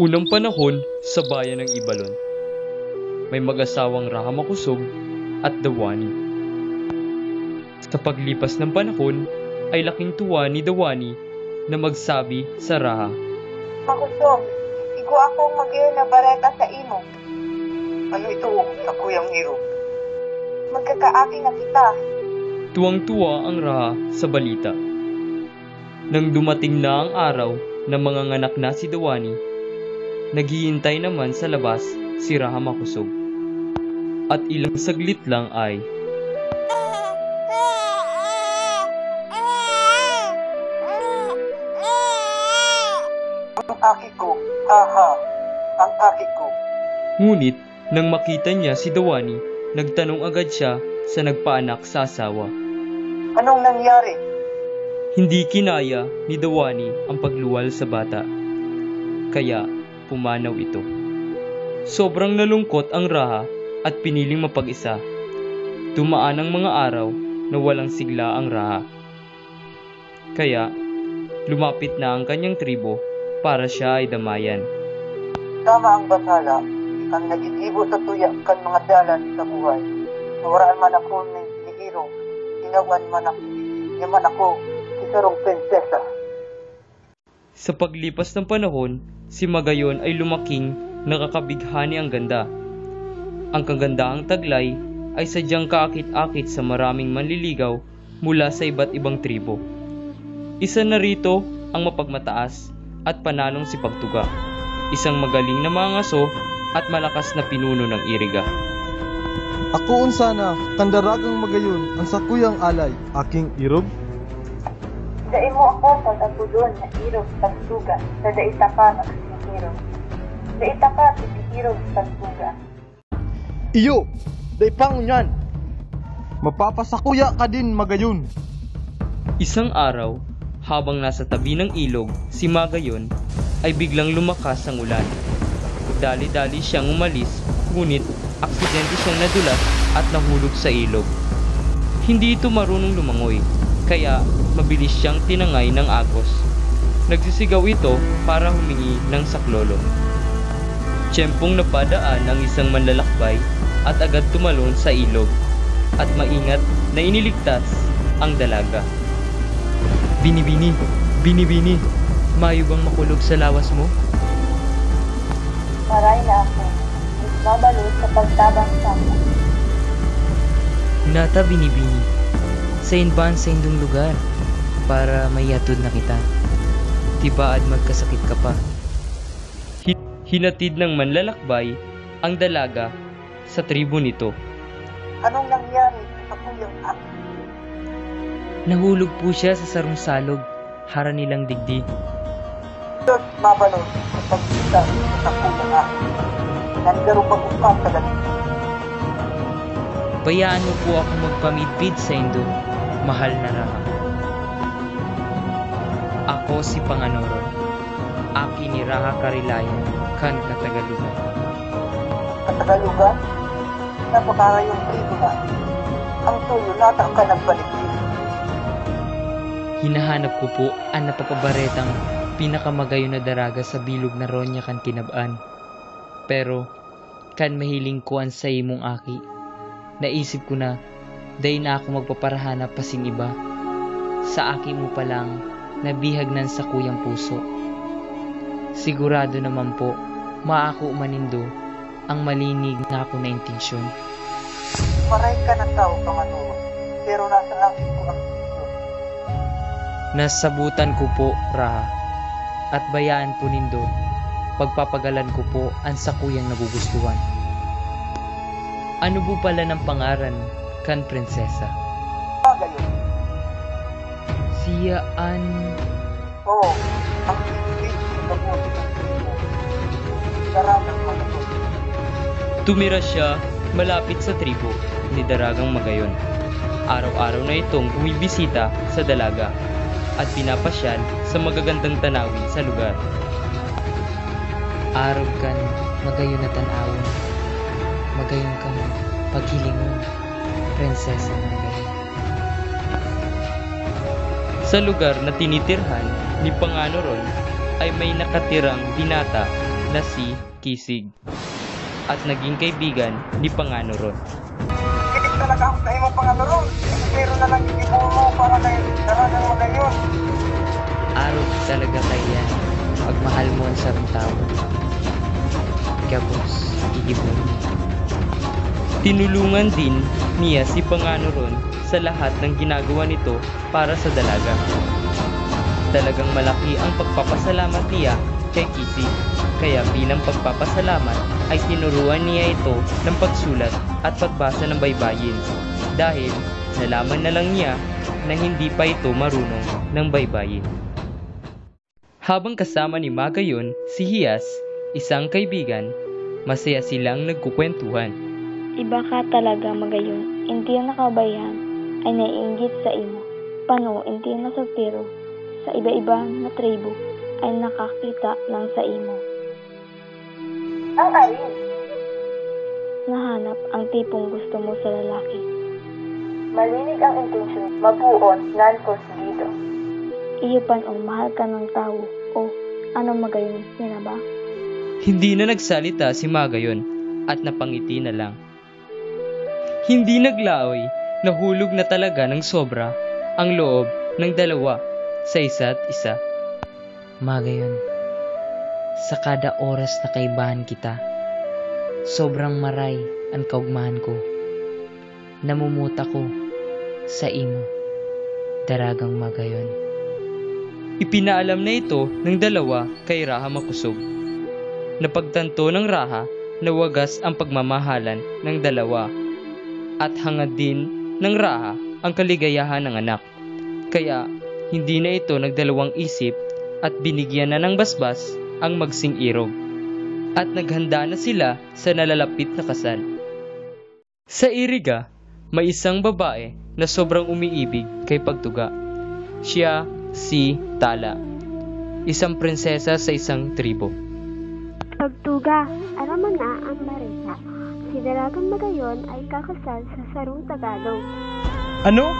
Unang panahon sa bayan ng Ibalon. May mag-asawang Raha Makusog at Dawani. Sa paglipas ng panahon ay laking tuwa ni Dawani na magsabi sa Raha, Makusog, igo akong magiyo na bareta sa imo. Ano ito sa kuyang iro? Magkakaaki na kita. Tuwang-tuwa ang Raha sa balita. Nang dumating na ang araw na manganganak na si Dawani, naghihintay naman sa labas si Raha Makusog. At ilang saglit lang ay Ang aki ko, aha, ang aki ko. ngunit nang makita niya si Dawani, nagtanong agad siya sa nagpaanak sa asawa. Anong nangyari? Hindi kinaya ni Dawani ang pagluwal sa bata. Kaya pumanaw ito. Sobrang nalungkot ang Raha at piniling mapag-isa. Dumaan ang mga araw na walang sigla ang Raha. Kaya lumapit na ang kanyang tribo para siya ay damayan. Tama ang basala, ang nagitibo sa tuya kan mga dalan sa buhay. Nawaraan man ako ni Irong, inawan man ako, isarong prinsesa. Sa paglipas ng panahon, si Magayon ay lumaking nakakabighani ang ganda. Ang kagandahang taglay ay sadyang kaakit-akit sa maraming manliligaw mula sa iba't ibang tribo. Isa na rito ang mapagmataas at panalong si Pagtuga, isang magaling na mangaso at malakas na pinuno ng iriga. Ako unsana, kandaragang Magayon, ang sakuyang alay, aking irog. Dai mo ako sa tagudon na irog Pagtuga, sa daita ka na irog. Daita ka irog Pagtuga. Iyo, day pangunyan. Mapapasakuya ka din, Magayon. Isang araw, habang nasa tabi ng ilog, si Magayon ay biglang lumakas ang ulan. Dali-dali siyang umalis, ngunit aksidente siyang nadulas at nahulog sa ilog. Hindi ito marunong lumangoy, kaya mabilis siyang tinangay ng agos. Nagsisigaw ito para humingi ng saklolo. Tiyempong napadaan ang isang manlalakbay at agad tumalon sa ilog at maingat na iniligtas ang dalaga. Binibini, binibini, mayo bang makulog sa lawas mo? Maray na ako, nagbabalot sa pagtabang sama. Nata binibini, sa inban sa indong lugar, para mayatod na kita. Tibaad magkasakit ka pa. Hinatid ng manlalakbay ang dalaga sa tribo nito. Anong nangyari sa kuyang aki? Nahulog po siya sa sarong salog, hara nilang digdig. Diyos mabalot sa pagkita sa kuyang aki. Nandaro pag-ukan sa galit. Bayaan mo po ako magpamidpid sa indo, mahal na Raha. Ako si Panganoron, aki ni Raha Karilayan, kan Katagalugan. Katagalugan? Napakarayong tribo na. Ang tuyo nata ka nagbalikid. Hinahanap ko po ang napapabaretang pinakamagayon na daraga sa bilog na Ronya kan kinabaan. Pero, kan mahiling kuan sa imong aki, naisip ko na, day na ako magpaparahanap pa sing iba. Sa aki mo pa lang, nabihag nan sa kuyang puso. Sigurado naman po, maako manindo ang malinig na ako na intensyon. Maray ka ng tao, Panganoon, pero nasa langit ko ang Diyos. Nasabutan ko po, Raha, at bayaan po nindo, pagpapagalan ko po ang sakuyang nagugustuhan. Ano po pala ng pangaran, kan prinsesa? Magayon. Siya an... Oo, ang isipin ng mabuti ng tribo. Daragang Magayon. Tumira siya malapit sa tribo ni Daragang Magayon. Araw-araw na itong bumibisita sa dalaga at pinapasyal sa magagandang tanawin sa lugar. Arog kan, magayon na tanawon. Magayon kang paghilingon, prinsesa ng gayon. Sa lugar na tinitirhan ni Panganoron ay may nakatirang binata na si Kisig at naging kaibigan ni Panganuron. Kitik talaga ako sa imo Panganuron. Meron na lang igibo mo para kay daragang magayon. Araw talaga kaya pagmahal mo ang sarang tao. Gabos, igibon. Tinulungan din niya si Panganuron sa lahat ng ginagawa nito para sa dalaga. Talagang malaki ang pagpapasalamat niya kay Kisig, kaya bilang pagpapasalamat ay tinuruan niya ito ng pagsulat at pagbasa ng baybayin dahil nalaman na lang niya na hindi pa ito marunong ng baybayin. Habang kasama ni Magayon si Hiyas, isang kaibigan, masaya silang nagkukwentuhan. Iba ka talaga Magayon, hindi ang nakabayan ay naiinggit sa imo. Pano, hindi ang nasultiro sa iba-iba na tribo ay nakakita lang sa imo. Ang alin? Nahanap ang tipong gusto mo sa lalaki. Malinig ang intensyon, mabuon, non-positido. Iyo panong mahal ka ng tao o ano Magayon, yan na ba? Hindi na nagsalita si Magayon at napangiti na lang. Hindi naglaoy, nahulog na talaga ng sobra ang loob ng dalawa sa isa't isa. Magayon, sa kada oras na kaibahan kita, sobrang maray ang kaugmahan ko. Namumuta ko sa imo, daragang Magayon. Ipinaalam na ito ng dalawa kay Raha Makusog. Napagtanto ng Raha na wagas ang pagmamahalan ng dalawa at hangad din ng Raha ang kaligayahan ng anak. Kaya hindi na ito nagdalawang isip at binigyan na ng basbas ang Magsing Irog. At naghanda na sila sa nalalapit na kasal. Sa Iriga, may isang babae na sobrang umiibig kay Pagtuga. Siya si Tala, isang prinsesa sa isang tribo. Pagtuga, alam mo na ang Marisa. Si Daragang Magayon ay kakasal sa Sarong Tagalog. Ano?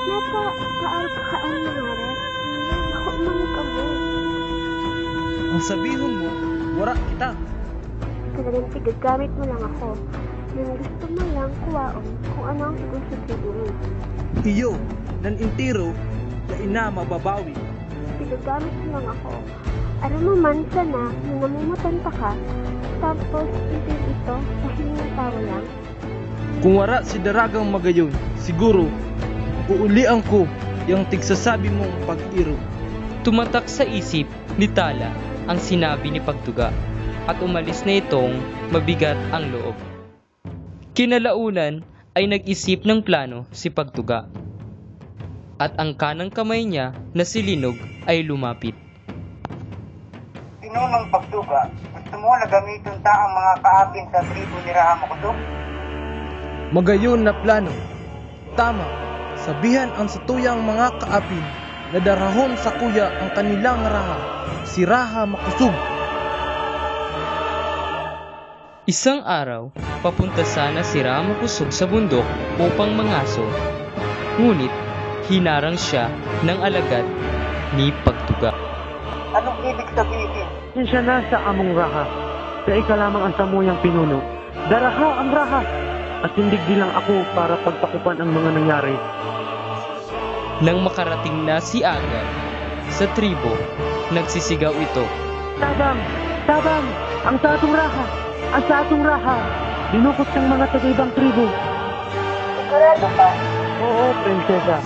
Napakaarkaan nangarat. Ako umang kamo. Ang sabihon mo, wara kita. Talagang tigagamit mo lang ako. Nang gusto mo lang kuwaon kung ano ang gusto sa mo. Iyo, nan intiro, na ina mababawi. Tigagamit mo lang ako. Alam mo man sana na namumutan pa ka, tapos hindi ito dahil ng tao lang. Kung wara si Daragang Magayon, siguro, uulian ko yung tigsasabi mong pag-iro. Tumatak sa isip ni Tala ang sinabi ni Pagtuga at umalis na itong mabigat ang loob. Kinalaunan ay nag-isip ng plano si Pagtuga at ang kanang kamay niya na si Linog ay lumapit. Pinunong Pagtuga, gusto mo na gamitin ta ang mga kaapin sa tribo ni Raha Makusog? Magayon na plano. Tama, sabihan ang satuyang mga kaapin na darahon sa kuya ang kanilang Raha, si Raha Makusog. Isang araw, papunta sana si Raha Makusog sa bundok upang mangaso. Ngunit, hinarang siya ng alagad ni Pagtuga. Anong ibig sabihin? Siya na sa among Raha. Sa ika lamang ang samuyang pinuno. Daraha ang Raha. At hindi lang ako para pagtakupan ang mga nangyari. Nang makarating na si Agad sa tribo, nagsisigaw ito. Tabang! Tabang! Ang sa atong Raha! Ang sa atong Raha! Dinukot ng mga taga-ibang tribo. Sigurado ka? Oo, prinsesa.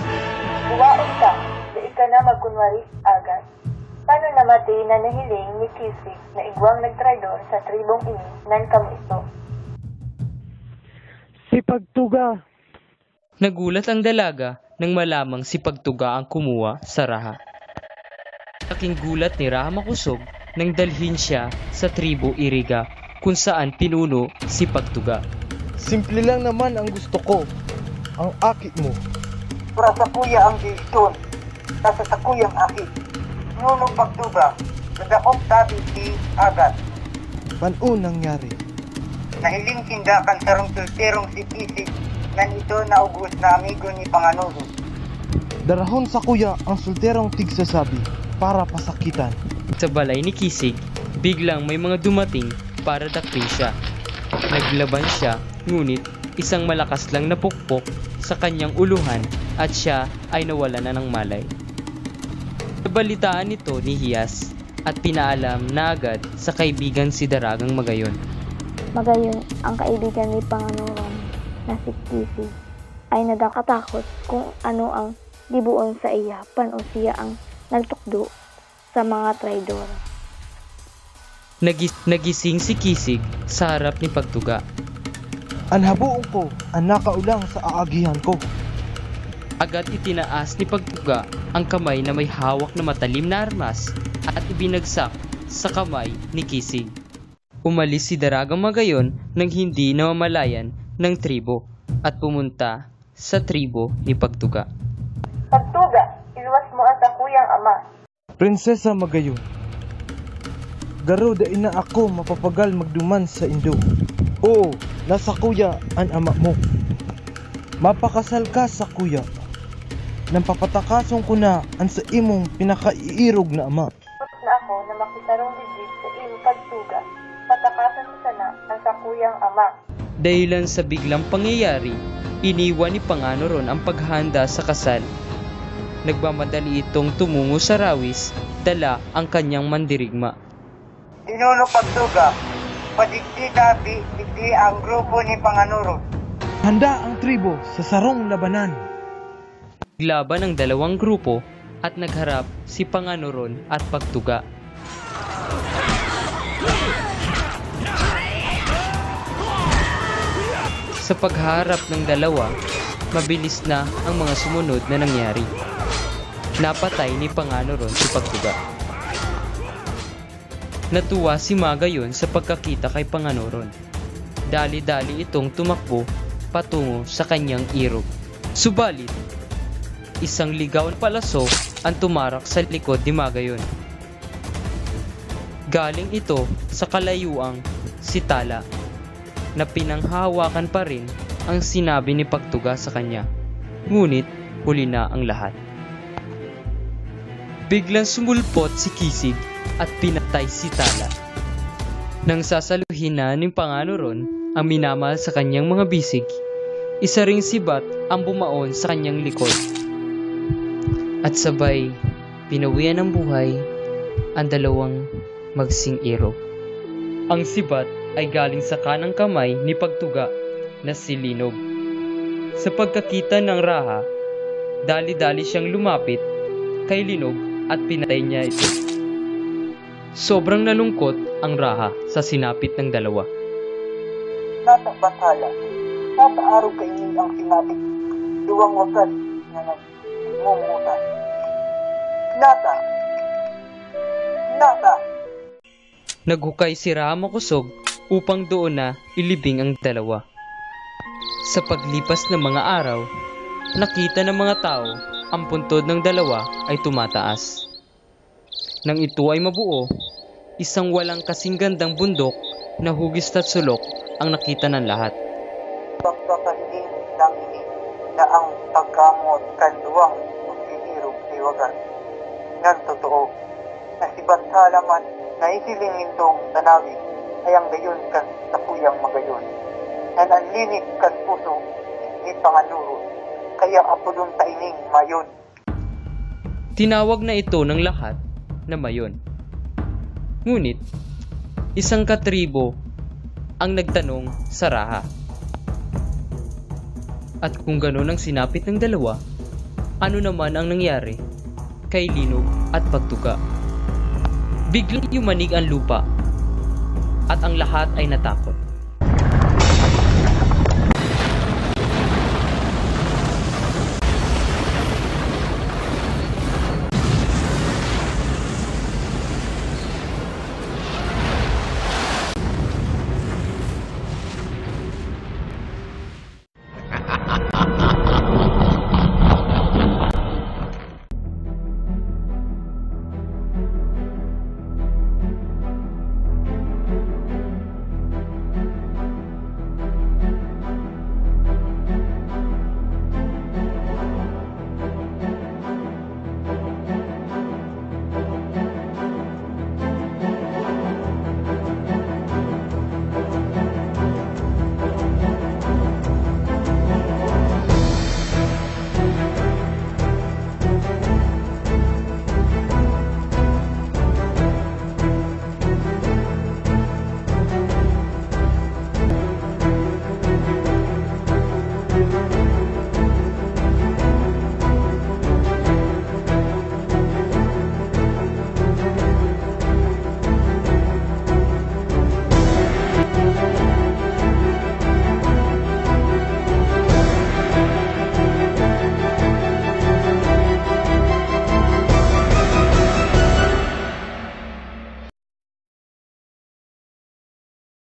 Buwaon ka. Di ka na magkunwari agad. Paano namatay na nahiling ni Kisig na igwang nagtraidor sa tribong ini nan kamo ito? Si Pagtuga. Nagulat ang dalaga nang malamang si Pagtuga ang kumuha sa Raha. Laking gulat ni Raha Makusog nang dalhin siya sa tribo Iriga kung saan pinuno si Pagtuga. Simple lang naman ang gusto ko. Ang akit mo. Para sa kuya ang desisyon. Sa kuyang akit. Nunong Pagtuga, nagakop sabi si Agad. Paano nangyari? Nahiling sindakan sa sulterong si Kisig nan ito naugos na amigo ni Panganuron. Darahon sa kuya ang sulterong tigsasabi para pasakitan. Sa balay ni Kisig, Biglang may mga dumating para dakpin siya. Naglaban siya, ngunit isang malakas lang na pukpok sa kanyang uluhan at siya ay nawala na ng malay. Nabalitaan ito ni Hiyas at pinaalam na agad sa kaibigan si Daragang Magayon. Magayon, ang kaibigan ni Panganuron na si Kisig ay nadakatakot kung ano ang gibuon sa iya o siya ang nagtukdo sa mga traidor. Nagising si Kisig sa harap ni Pagtuga. Anhabuon ko ang nakaulang sa aagihan ko. Agad itinaas ni Pagtuga ang kamay na may hawak na matalim na armas at ibinagsak sa kamay ni Kisig. Umalis si Daragang Magayon nang hindi namamalayan ng tribo at pumunta sa tribo ni Pagtuga. Pagtuga, iluwas mo ang takuyang ama. Prinsesa Magayon, garo da ina ako mapapagal magduman sa Indo. Oo, nasa kuya ang ama mo. Mapakasal ka sa kuya. Nang papatakason ko na ang sa imong pinakaiirog na ama. Na ako na makitarong dibdib sa iyong Pagtuga. Patakasan mo sana ang sa kuyang ama. Dahilan sa biglang pangyayari, iniwan ni Panganuron ang paghahanda sa kasal. Nagmamadali itong tumungo sa rawis, dala ang kanyang mandirigma. Pinuno Pagtuga, padigdita digdi ang grupo ni Panganuron. Handa ang tribo sa sarong labanan. Naglaban ang dalawang grupo at nagharap si Panganuron at Pagtuga. Sa pagharap ng dalawa, mabilis na ang mga sumunod na nangyari. Napatay ni Panganuron si Pagtuga. Natuwa si Magayon sa pagkakita kay Panganuron. Dali-dali itong tumakbo patungo sa kanyang irog. Subalit, isang ligaw na palaso ang tumarak sa likod ni Magayon. Galing ito sa kalayuang si Tala, na pinanghahawakan pa rin ang sinabi ni Pagtuga sa kanya. Ngunit huli na ang lahat. Biglang sumulpot si Kisig at pinatay si Tala. Nang sasaluhin na ni Panganuron ang minamahal sa kanyang mga bisig, isa ring sibat ang bumaon sa kanyang likod. At sabay, pinawian ng buhay ang dalawang magsing irog. Ang sibat ay galing sa kanang kamay ni Pagtuga na si Linog. Sa pagkakita ng Raha, dali-dali siyang lumapit kay Linog at pinatay niya ito. Sobrang nalungkot ang Raha sa sinapit ng dalawa. Nasa batala, nasa araw kainin ang sinapit, duwang wagas na nagmumutan. Nasa! Naghukay si Raha makusog upang doon na ilibing ang dalawa. Sa paglipas ng mga araw, nakita ng mga tao ang puntod ng dalawa ay tumataas. Nang ito ay mabuo, isang walang kasing gandang bundok na hugis at sulok ang nakita ng lahat. Pagpapahiling lang ini na ang pagkamot kanduwang magbihirog ay wagas. Ngan totoo, na si Bantalaman na isilingin tong tanawi ay ang gayon kan takuyang Magayon. Na nanlinig kan puso ni Panganuron, kaya apulong taining mayon. Tinawag na ito ng lahat na mayon. Ngunit, isang katribo ang nagtanong sa Raha. At kung gano'n ang sinapit ng dalawa, ano naman ang nangyari kay Linog at Pagtuga? Biglang yumanig ang lupa at ang lahat ay natakot.